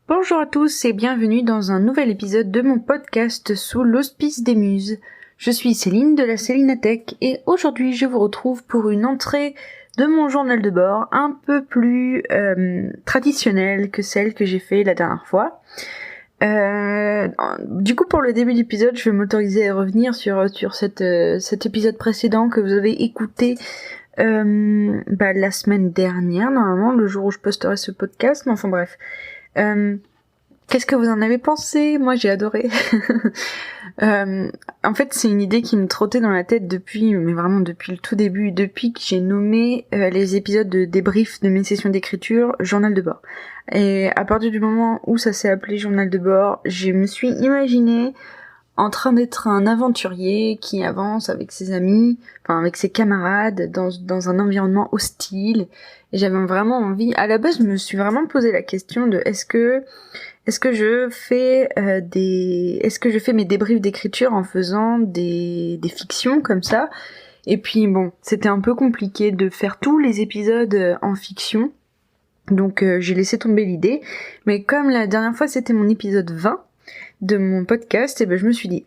Bonjour à tous et bienvenue dans un nouvel épisode de mon podcast sous l'auspice des muses. Je suis Céline de la Célinatech et aujourd'hui je vous retrouve pour une entrée de mon journal de bord un peu plus traditionnelle que celle que j'ai fait la dernière fois. Du coup pour le début d'épisode je vais m'autoriser à revenir sur cet épisode précédent que vous avez écouté la semaine dernière, normalement le jour où je posterai ce podcast, mais enfin bref. Qu'est-ce que vous en avez pensé ? Moi j'ai adoré. En fait c'est une idée qui me trottait dans la tête depuis le tout début, depuis que j'ai nommé les épisodes de débrief de mes sessions d'écriture journal de bord. Et à partir du moment où ça s'est appelé journal de bord, je me suis imaginée en train d'être un aventurier qui avance avec ses amis, avec ses camarades dans un environnement hostile. Et j'avais vraiment envie, à la base je me suis vraiment posé la question de est-ce que je fais mes débriefs d'écriture en faisant des fictions comme ça. Et puis bon, c'était un peu compliqué de faire tous les épisodes en fiction. Donc j'ai laissé tomber l'idée. Mais comme la dernière fois c'était mon épisode 20 de mon podcast, et je me suis dit,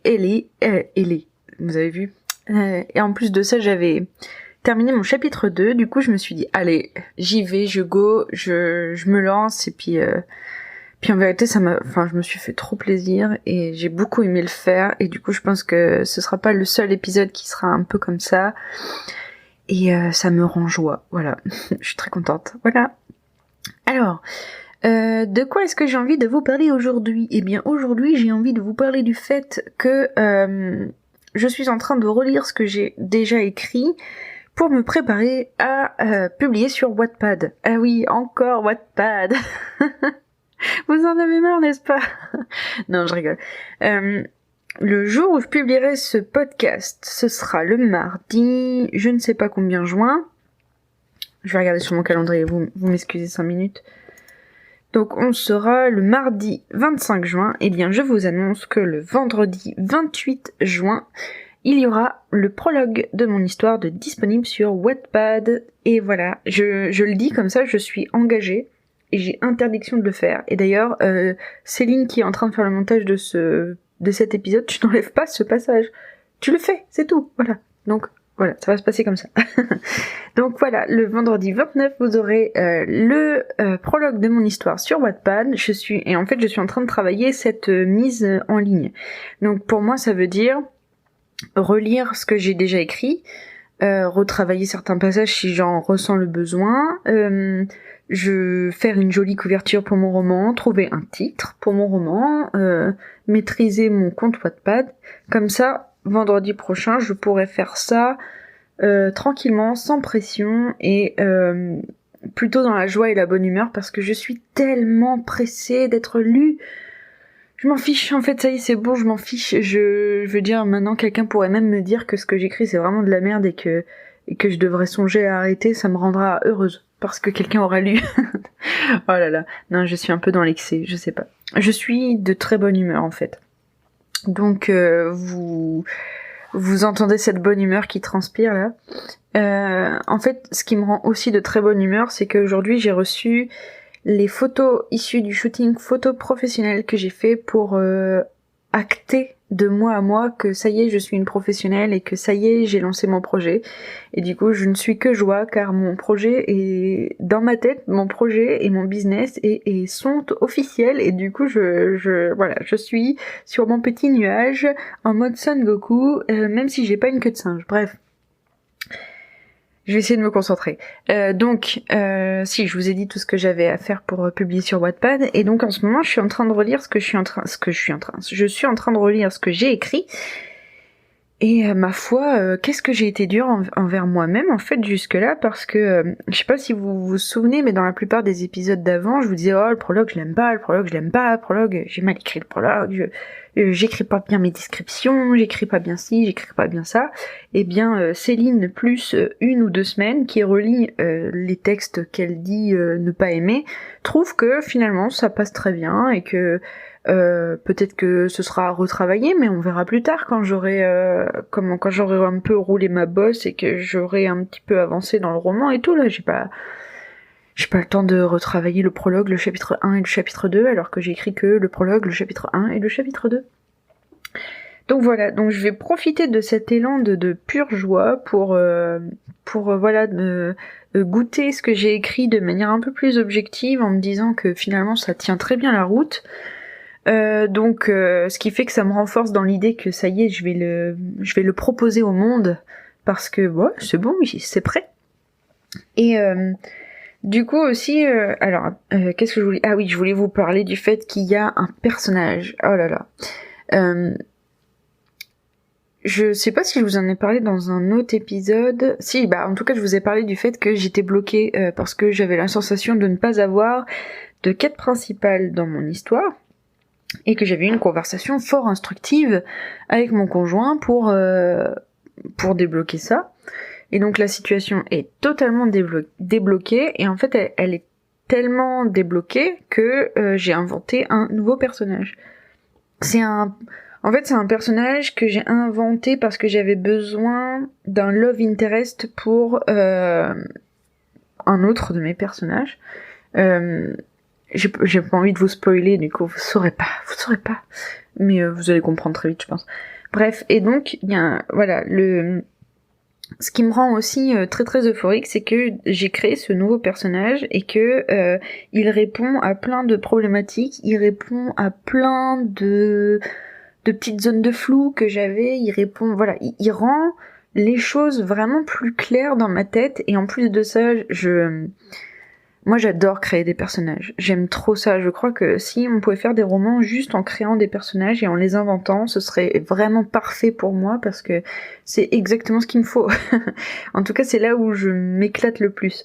vous avez vu. Et en plus de ça, j'avais terminé mon chapitre 2, du coup je me suis dit, allez, j'y vais, je me lance, et puis en vérité, je me suis fait trop plaisir, et j'ai beaucoup aimé le faire, et du coup je pense que ce sera pas le seul épisode qui sera un peu comme ça, et ça me rend joie, voilà, je suis très contente, voilà. Alors, de quoi est-ce que j'ai envie de vous parler aujourd'hui ? Eh bien aujourd'hui j'ai envie de vous parler du fait que je suis en train de relire ce que j'ai déjà écrit pour me préparer à publier sur Wattpad. Ah oui, encore Wattpad. Vous en avez marre, n'est-ce pas ? Non, je rigole. Le jour où je publierai ce podcast, ce sera le mardi, je ne sais pas combien juin. Je vais regarder sur mon calendrier, vous m'excusez 5 minutes. Donc on sera le mardi 25 juin, et bien je vous annonce que le vendredi 28 juin, il y aura le prologue de mon histoire disponible sur Wattpad, et voilà, je le dis comme ça, je suis engagée, et j'ai interdiction de le faire. Et d'ailleurs, Céline qui est en train de faire le montage de cet épisode, tu n'enlèves pas ce passage, tu le fais, c'est tout, voilà. Donc voilà, ça va se passer comme ça. Donc voilà, le vendredi 29, vous aurez le prologue de mon histoire sur Wattpad. Je suis en train de travailler cette mise en ligne. Donc pour moi, ça veut dire relire ce que j'ai déjà écrit, retravailler certains passages si j'en ressens le besoin, faire une jolie couverture pour mon roman, trouver un titre pour mon roman, maîtriser mon compte Wattpad. Comme ça, vendredi prochain, je pourrai faire ça tranquillement, sans pression, et plutôt dans la joie et la bonne humeur, parce que je suis tellement pressée d'être lue. Je m'en fiche, en fait, ça y est, c'est bon, je m'en fiche. Je veux dire, maintenant, quelqu'un pourrait même me dire que ce que j'écris, c'est vraiment de la merde, et que je devrais songer à arrêter, ça me rendra heureuse, parce que quelqu'un aura lu. Oh là là, non, je suis un peu dans l'excès, je sais pas. Je suis de très bonne humeur, en fait. Donc, vous entendez cette bonne humeur qui transpire là. En fait, ce qui me rend aussi de très bonne humeur, c'est qu'aujourd'hui j'ai reçu les photos issues du shooting photo professionnel que j'ai fait pour acter de mois à mois que ça y est, je suis une professionnelle, et que ça y est, j'ai lancé mon projet. Et du coup, je ne suis que joie, car mon projet est dans ma tête, mon projet et mon business et sont officiels, et du coup, je suis sur mon petit nuage en mode Son Goku, même si j'ai pas une queue de singe. Bref. Je vais essayer de me concentrer. Si, je vous ai dit tout ce que j'avais à faire pour publier sur Wattpad, et donc en ce moment, je suis en train de relire je suis en train de relire ce que j'ai écrit, et ma foi, qu'est-ce que j'ai été dure envers moi-même, en fait, jusque-là, parce que, je sais pas si vous vous souvenez, mais dans la plupart des épisodes d'avant, je vous disais, oh, le prologue, je l'aime pas, j'ai mal écrit le prologue, j'écris pas bien mes descriptions, j'écris pas bien ci, j'écris pas bien ça. Eh bien, Céline, plus 1 ou 2 semaines, qui relit les textes qu'elle dit ne pas aimer, trouve que finalement ça passe très bien, et que peut-être que ce sera retravaillé, mais on verra plus tard quand j'aurai un peu roulé ma bosse et que j'aurai un petit peu avancé dans le roman et tout. Là, j'ai pas j'ai pas le temps de retravailler le prologue, le chapitre 1 et le chapitre 2, alors que j'ai écrit que le prologue, le chapitre 1 et le chapitre 2. Donc voilà, donc je vais profiter de cet élan de pure joie pour voilà, goûter ce que j'ai écrit de manière un peu plus objective, en me disant que finalement ça tient très bien la route. Donc ce qui fait que ça me renforce dans l'idée que ça y est, je vais le proposer au monde, parce que ouais, c'est bon, c'est prêt. Et du coup aussi, qu'est-ce que je voulais... Ah oui, je voulais vous parler du fait qu'il y a un personnage. Oh là là. Je sais pas si je vous en ai parlé dans un autre épisode. Si, bah en tout cas je vous ai parlé du fait que j'étais bloquée parce que j'avais la sensation de ne pas avoir de quête principale dans mon histoire et que j'avais eu une conversation fort instructive avec mon conjoint pour débloquer ça. Et donc la situation est totalement débloquée et en fait elle est tellement débloquée que j'ai inventé un nouveau personnage. C'est un personnage que j'ai inventé parce que j'avais besoin d'un love interest pour un autre de mes personnages. J'ai pas envie de vous spoiler, du coup vous saurez pas. Mais vous allez comprendre très vite, je pense. Bref, et donc il y a voilà ce qui me rend aussi très très euphorique, c'est que j'ai créé ce nouveau personnage et que il répond à plein de problématiques, il répond à plein de petites zones de flou que j'avais, il rend les choses vraiment plus claires dans ma tête, et en plus de ça, moi j'adore créer des personnages, j'aime trop ça, je crois que si on pouvait faire des romans juste en créant des personnages et en les inventant, ce serait vraiment parfait pour moi, parce que c'est exactement ce qu'il me faut. En tout cas, c'est là où je m'éclate le plus.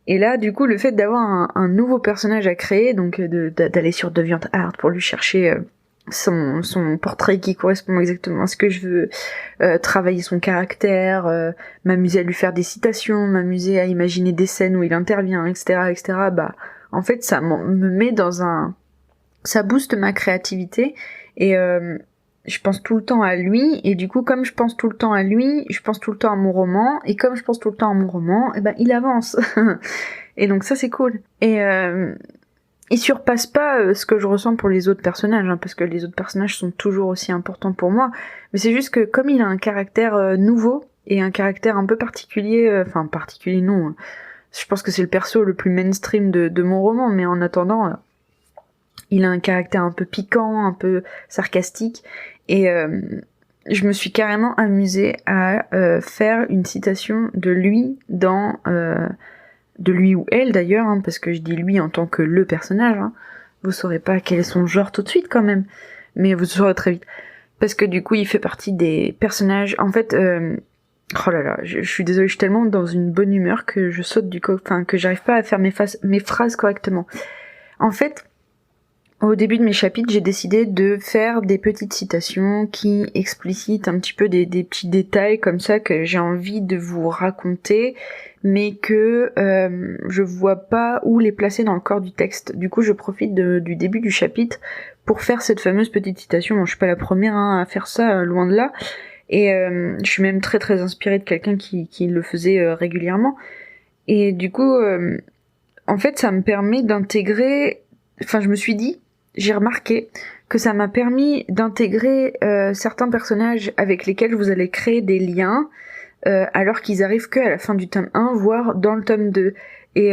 Et là, du coup, le fait d'avoir un nouveau personnage à créer, donc d'aller sur DeviantArt pour lui chercher son portrait qui correspond exactement à ce que je veux, travailler son caractère, m'amuser à lui faire des citations, m'amuser à imaginer des scènes où il intervient, etc. Bah, en fait, ça me met ça booste ma créativité, et je pense tout le temps à lui, et du coup, comme je pense tout le temps à lui, je pense tout le temps à mon roman, et comme je pense tout le temps à mon roman, et ben, il avance. Et donc ça, c'est cool. Et il surpasse pas ce que je ressens pour les autres personnages, hein, parce que les autres personnages sont toujours aussi importants pour moi, mais c'est juste que comme il a un caractère nouveau, et un caractère un peu particulier, particulier non, hein. Je pense que c'est le perso le plus mainstream de mon roman, mais en attendant, il a un caractère un peu piquant, un peu sarcastique, et je me suis carrément amusée à faire une citation de lui de lui ou elle d'ailleurs, hein, parce que je dis lui en tant que le personnage, hein. Vous saurez pas quel est son genre tout de suite quand même, mais vous saurez très vite. Parce que du coup il fait partie des personnages, en fait, oh là là, je suis désolée, je suis tellement dans une bonne humeur que je saute que j'arrive pas à faire mes phrases correctement. En fait, au début de mes chapitres, j'ai décidé de faire des petites citations qui explicitent un petit peu des petits détails comme ça que j'ai envie de vous raconter, mais que je vois pas où les placer dans le corps du texte. Du coup, je profite du début du chapitre pour faire cette fameuse petite citation. Bon, je suis pas la première à faire ça, loin de là, et je suis même très très inspirée de quelqu'un qui le faisait régulièrement. Et du coup, en fait, ça me permet d'intégrer... Enfin, je me suis dit, j'ai remarqué que ça m'a permis d'intégrer certains personnages avec lesquels vous allez créer des liens, alors qu'ils arrivent que à la fin du tome 1, voire dans le tome 2. Et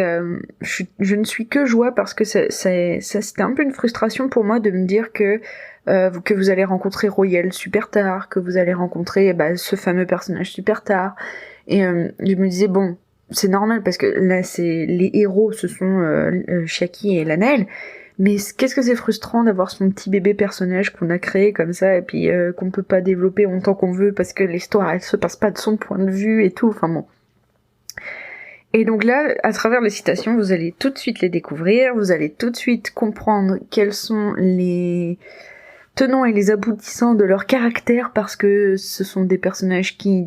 je ne suis que joie, parce que ça c'était un peu une frustration pour moi de me dire que vous allez rencontrer Royel super tard, que vous allez rencontrer ce fameux personnage super tard. Et je me disais, bon, c'est normal, parce que là, les héros, ce sont Chiaki et Lanaël. Mais qu'est-ce que c'est frustrant d'avoir son petit bébé personnage qu'on a créé comme ça, et puis qu'on peut pas développer autant qu'on veut parce que l'histoire elle se passe pas de son point de vue et tout, enfin bon. Et donc là, à travers les citations, vous allez tout de suite les découvrir, vous allez tout de suite comprendre quels sont les tenants et les aboutissants de leur caractère, parce que ce sont des personnages qui...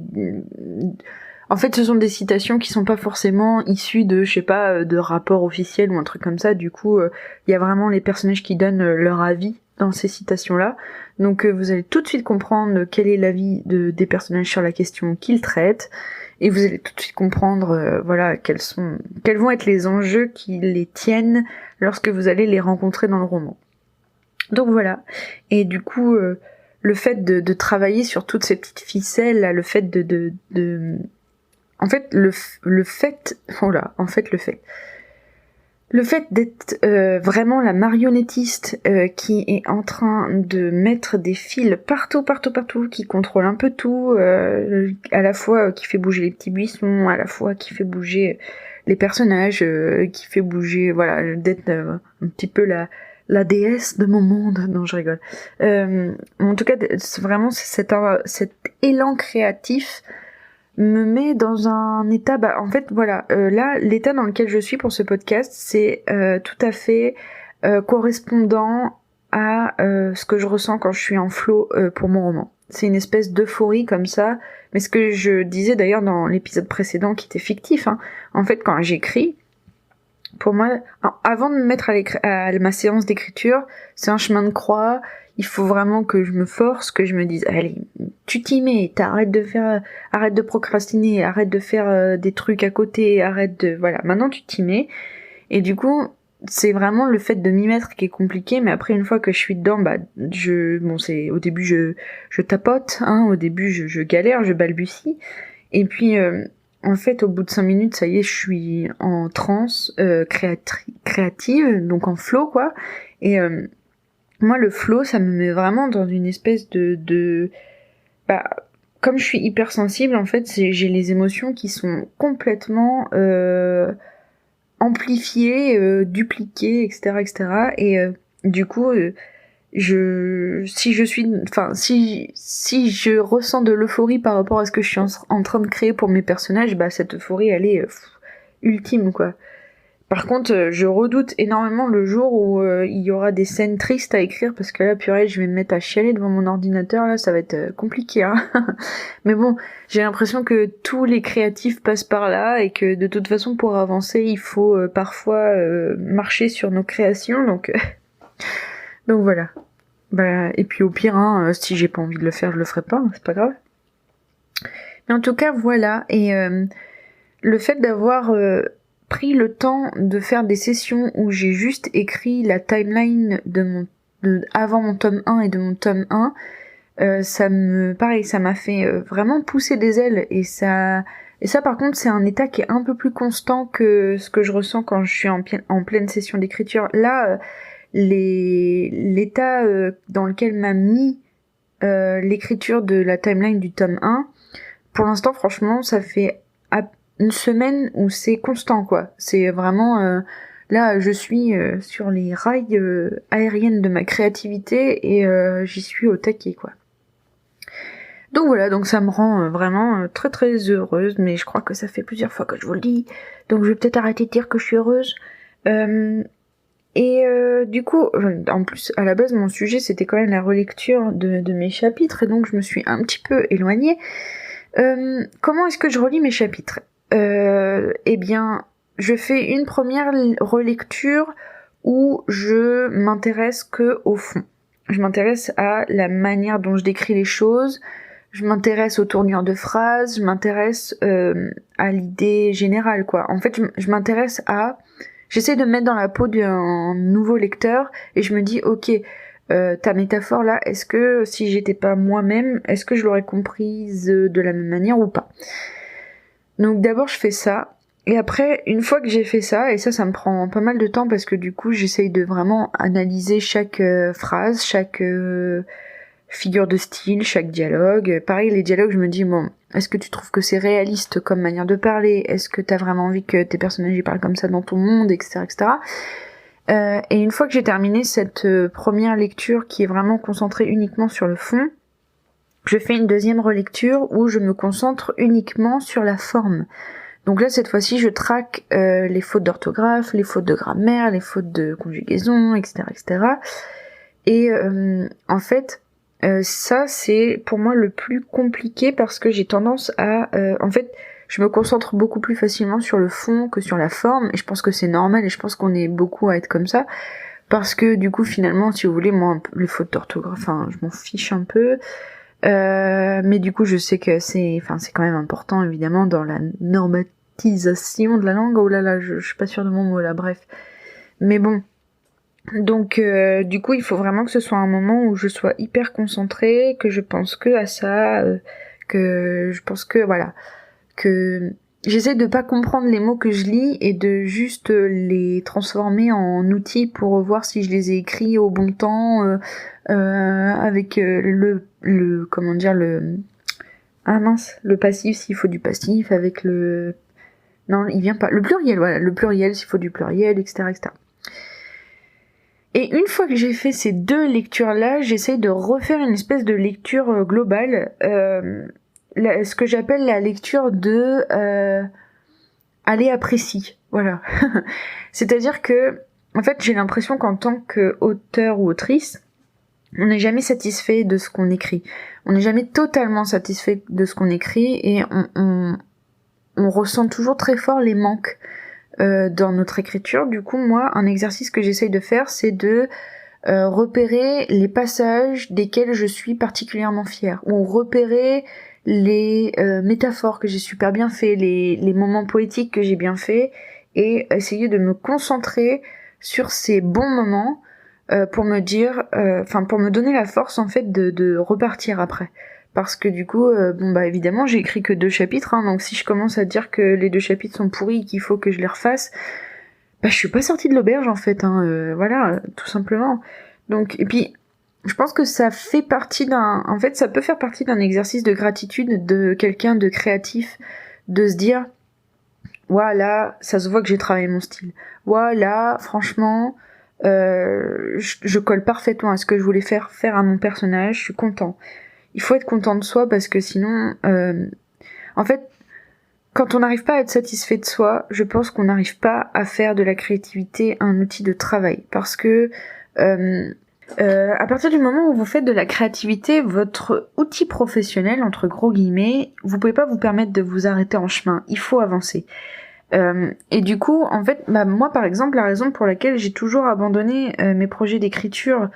En fait, ce sont des citations qui sont pas forcément issues de, je sais pas, de rapports officiels ou un truc comme ça. Du coup, il y a vraiment les personnages qui donnent leur avis dans ces citations-là. Donc vous allez tout de suite comprendre quel est l'avis des personnages sur la question qu'ils traitent, et vous allez tout de suite comprendre voilà quels vont être les enjeux qui les tiennent lorsque vous allez les rencontrer dans le roman. Donc voilà, et du coup le fait de travailler sur toutes ces petites ficelles, là, le fait le fait d'être vraiment la marionnettiste qui est en train de mettre des fils partout, qui contrôle un peu tout, à la fois qui fait bouger les petits buissons, à la fois qui fait bouger les personnages, qui fait bouger, voilà, d'être un petit peu la déesse de mon monde. Non, je rigole. En tout cas, c'est vraiment cet élan créatif me met dans un état, en fait voilà, là l'état dans lequel je suis pour ce podcast, c'est tout à fait correspondant à ce que je ressens quand je suis en flow pour mon roman. C'est une espèce d'euphorie comme ça, mais ce que je disais d'ailleurs dans l'épisode précédent qui était fictif, hein, en fait quand j'écris, pour moi, avant de me mettre à ma séance d'écriture, c'est un chemin de croix. Il faut vraiment que je me force, que je me dise, allez, tu t'y mets, arrête de procrastiner, arrête de faire des trucs à côté, voilà, maintenant tu t'y mets. Et du coup, c'est vraiment le fait de m'y mettre qui est compliqué, mais après une fois que je suis dedans, au début je tapote, hein, au début je galère, je balbutie, et puis en fait, au bout de 5 minutes, ça y est, je suis en transe créative, donc en flow, quoi. Et moi, le flow, ça me met vraiment dans une espèce comme je suis hypersensible, en fait, j'ai les émotions qui sont complètement amplifiées, dupliquées, etc., etc. Et du coup, si je ressens de l'euphorie par rapport à ce que je suis en train de créer pour mes personnages, cette euphorie elle est ultime, quoi. Par contre, je redoute énormément le jour où il y aura des scènes tristes à écrire, parce que là, purée, je vais me mettre à chialer devant mon ordinateur, là, ça va être compliqué, hein. Mais bon, j'ai l'impression que tous les créatifs passent par là, et que de toute façon, pour avancer, il faut parfois marcher sur nos créations, donc voilà. Et puis au pire, hein, si j'ai pas envie de le faire, je le ferai pas, hein, c'est pas grave. Mais en tout cas, voilà. Et le fait d'avoir pris le temps de faire des sessions où j'ai juste écrit la timeline avant mon tome 1 et de mon tome 1, ça m'a fait vraiment pousser des ailes. Et ça, par contre, c'est un état qui est un peu plus constant que ce que je ressens quand je suis en pleine session d'écriture. Là, l'état dans lequel m'a mis l'écriture de la timeline du tome 1, pour l'instant, franchement, ça fait une semaine où c'est constant, quoi. C'est vraiment... là, je suis sur les rails aériennes de ma créativité et j'y suis au taquet, quoi. Donc voilà, donc ça me rend vraiment très très heureuse, mais je crois que ça fait plusieurs fois que je vous le dis, donc je vais peut-être arrêter de dire que je suis heureuse. Et du coup, en plus, à la base, mon sujet, c'était quand même la relecture de mes chapitres, et donc je me suis un petit peu éloignée. Comment est-ce que je relis mes chapitres ? Eh bien, je fais une première relecture où je m'intéresse que au fond. Je m'intéresse à la manière dont je décris les choses, je m'intéresse aux tournures de phrases, je m'intéresse à l'idée générale, quoi. En fait, je m'intéresse à... J'essaie de me mettre dans la peau d'un nouveau lecteur et je me dis, ok, ta métaphore là, est-ce que si j'étais pas moi-même, est-ce que je l'aurais comprise de la même manière ou pas ? Donc d'abord je fais ça, et après, une fois que j'ai fait ça, et ça me prend pas mal de temps parce que du coup j'essaye de vraiment analyser chaque phrase, chaque figure de style, chaque dialogue. Pareil, les dialogues, je me dis, bon, est-ce que tu trouves que c'est réaliste comme manière de parler ? Est-ce que t'as vraiment envie que tes personnages y parlent comme ça dans ton monde, etc., etc. Et une fois que j'ai terminé cette première lecture qui est vraiment concentrée uniquement sur le fond, je fais une deuxième relecture où je me concentre uniquement sur la forme. Donc là, cette fois-ci, je traque les fautes d'orthographe, les fautes de grammaire, les fautes de conjugaison, etc., etc. Et en fait, ça, c'est pour moi le plus compliqué parce que j'ai tendance à... en fait, je me concentre beaucoup plus facilement sur le fond que sur la forme, et je pense que c'est normal, et je pense qu'on est beaucoup à être comme ça, parce que du coup finalement, si vous voulez, moi les fautes d'orthographe, je m'en fiche un peu. Mais du coup je sais que c'est quand même important évidemment dans la normatisation de la langue. Oh là là, je suis pas sûre de mon mot là, bref. Mais bon. Donc du coup il faut vraiment que ce soit un moment où je sois hyper concentrée, que je pense que à ça, que je pense que voilà, que j'essaie de pas comprendre les mots que je lis et de juste les transformer en outils pour voir si je les ai écrits au bon temps, avec le comment dire le le passif s'il faut du passif, avec le non il vient pas le pluriel, voilà, le pluriel s'il faut du pluriel, etc., etc. Et une fois que j'ai fait ces 2 lectures-là, j'essaye de refaire une espèce de lecture globale, ce que j'appelle la lecture de aller apprécier. Voilà. C'est-à-dire que, en fait, j'ai l'impression qu'en tant qu'auteur ou autrice, on n'est jamais satisfait de ce qu'on écrit. On n'est jamais totalement satisfait de ce qu'on écrit et on ressent toujours très fort les manques dans notre écriture. Du coup, moi, un exercice que j'essaye de faire, c'est de repérer les passages desquels je suis particulièrement fière, ou repérer les métaphores que j'ai super bien fait, les moments poétiques que j'ai bien fait, et essayer de me concentrer sur ces bons moments pour me dire, pour me donner la force en fait de repartir après. Parce que du coup, évidemment, j'ai écrit que 2 chapitres, donc si je commence à dire que les 2 chapitres sont pourris et qu'il faut que je les refasse, je suis pas sortie de l'auberge en fait, voilà, tout simplement. Donc, et puis, je pense que ça fait partie ça peut faire partie d'un exercice de gratitude de quelqu'un de créatif, de se dire, voilà, ça se voit que j'ai travaillé mon style. Voilà, franchement, je colle parfaitement à ce que je voulais faire à mon personnage, je suis content. Il faut être content de soi parce que sinon, en fait, quand on n'arrive pas à être satisfait de soi, je pense qu'on n'arrive pas à faire de la créativité un outil de travail. Parce que à partir du moment où vous faites de la créativité, votre outil professionnel, entre gros guillemets, vous pouvez pas vous permettre de vous arrêter en chemin. Il faut avancer. Et du coup, en fait, moi par exemple, la raison pour laquelle j'ai toujours abandonné mes projets d'écriture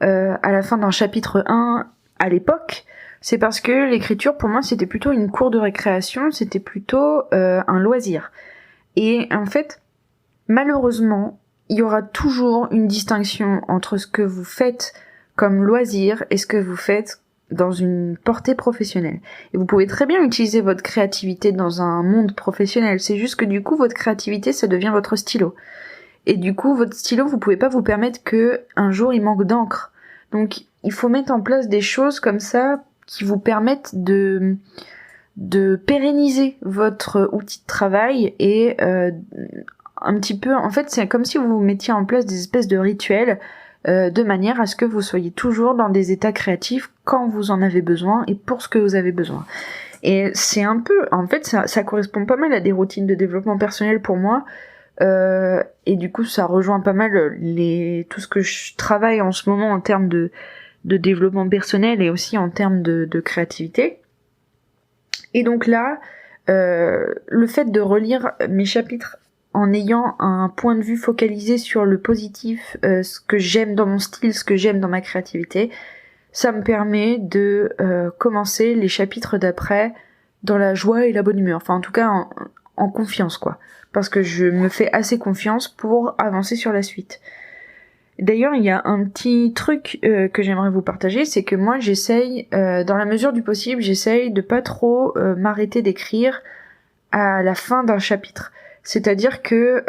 à la fin d'un chapitre 1 à l'époque, c'est parce que l'écriture pour moi c'était plutôt une cour de récréation, c'était plutôt un loisir. Et en fait, malheureusement, il y aura toujours une distinction entre ce que vous faites comme loisir et ce que vous faites dans une portée professionnelle. Et vous pouvez très bien utiliser votre créativité dans un monde professionnel, c'est juste que du coup votre créativité ça devient votre stylo. Et du coup votre stylo vous pouvez pas vous permettre que un jour il manque d'encre. Donc il faut mettre en place des choses comme ça qui vous permettent de pérenniser votre outil de travail et un petit peu, en fait c'est comme si vous mettiez en place des espèces de rituels de manière à ce que vous soyez toujours dans des états créatifs quand vous en avez besoin et pour ce que vous avez besoin. Et c'est un peu, en fait ça correspond pas mal à des routines de développement personnel pour moi, et du coup ça rejoint pas mal tout ce que je travaille en ce moment en termes de développement personnel et aussi en termes de créativité. Et donc là, le fait de relire mes chapitres en ayant un point de vue focalisé sur le positif, ce que j'aime dans mon style, ce que j'aime dans ma créativité, ça me permet de commencer les chapitres d'après dans la joie et la bonne humeur. Enfin en tout cas en confiance quoi. Parce que je me fais assez confiance pour avancer sur la suite. D'ailleurs, il y a un petit truc que j'aimerais vous partager, c'est que moi j'essaye, dans la mesure du possible, j'essaye de pas trop m'arrêter d'écrire à la fin d'un chapitre. C'est-à-dire que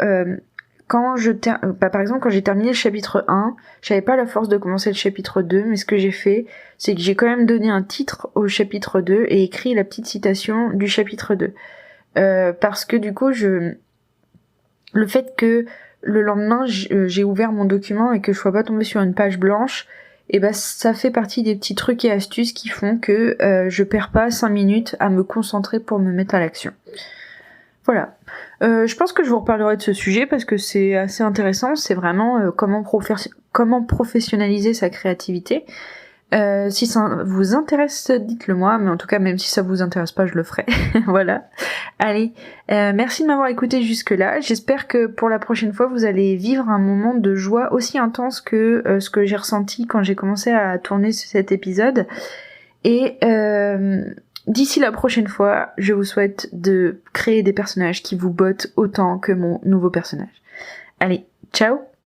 par exemple quand j'ai terminé le chapitre 1, j'avais pas la force de commencer le chapitre 2, mais ce que j'ai fait, c'est que j'ai quand même donné un titre au chapitre 2 et écrit la petite citation du chapitre 2. Parce que du coup, le fait que le lendemain j'ai ouvert mon document et que je sois pas tombée sur une page blanche, et ça fait partie des petits trucs et astuces qui font que je perds pas 5 minutes à me concentrer pour me mettre à l'action. Voilà. Je pense que je vous reparlerai de ce sujet parce que c'est assez intéressant, c'est vraiment comment professionnaliser sa créativité. Si ça vous intéresse, dites-le moi, mais en tout cas, même si ça vous intéresse pas, je le ferai. Voilà. Allez, merci de m'avoir écouté jusque-là. J'espère que pour la prochaine fois, vous allez vivre un moment de joie aussi intense que ce que j'ai ressenti quand j'ai commencé à tourner cet épisode. Et d'ici la prochaine fois, je vous souhaite de créer des personnages qui vous bottent autant que mon nouveau personnage. Allez, ciao!